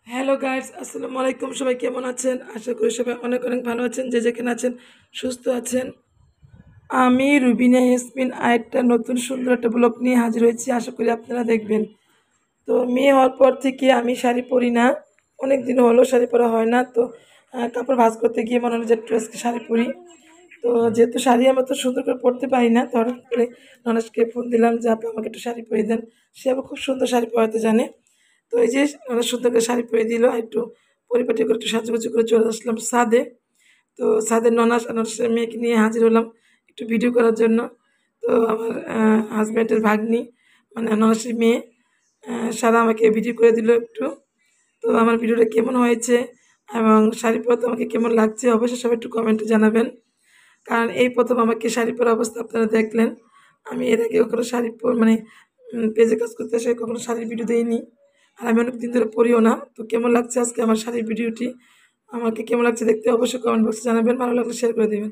Hello guys, আসসালামু আলাইকুম। সবাই কেমন আছেন? আশা করি সবাই অনেক অনেক ভালো আছেন, যে যেখানে আছেন সুস্থ আছেন। আমি রুবিনা ইয়াসমিন আরেকটা নতুন সুন্দর একটা ব্লগ নিয়ে হাজির হয়েছি, আশা করি আপনারা দেখবেন। তো মেয়ে হওয়ার পর থেকে আমি শাড়ি পরি না, অনেক দিন হলো শাড়ি পরা হয় না। তো কাপড় ভাঁজ করতে গিয়ে মনে হলো যে একটু আজকে শাড়ি পরি। তো যেহেতু শাড়ি আমি তো সুন্দর করে পরতে পারি না, তো হঠাৎ করে ননসকে ফোন দিলাম যে আপু আমাকে একটু শাড়ি পরিয়ে দেন। সে আবার খুব সুন্দর শাড়ি পরাতে জানে। তো এই যে অনেক সুন্দর করে শাড়ি পরিয়ে দিল, একটু পরিপাটি করে একটু সাজুগুজু করে চলে আসলাম ছাদে। তো ছাদের ননাসের মেয়েকে নিয়ে হাজির হলাম একটু ভিডিও করার জন্য। তো আমার হাজব্যান্ডের ভাগ্নি, মানে ননাসের মেয়ে, সারা আমাকে ভিডিও করে দিল একটু। তো আমার ভিডিওটা কেমন হয়েছে এবং শাড়ি পরতে আমাকে কেমন লাগছে অবশ্যই সবাই একটু কমেন্টে জানাবেন। কারণ এই প্রথম আমাকে শাড়ি পরা অবস্থা আপনারা দেখলেন। আমি এর আগে কখনো শাড়ি মানে পেজে কাজ করতে এসে কখনো শাড়ির ভিডিও দেইনি। আর আমি অনেক দিন ধরে পরিও না। তো কেমন লাগছে আজকে আমার শাড়ির ভিডিওটি, আমাকে কেমন লাগছে দেখতে অবশ্যই কমেন্ট বক্সে জানাবেন। ভালো লাগলে শেয়ার করে দেবেন।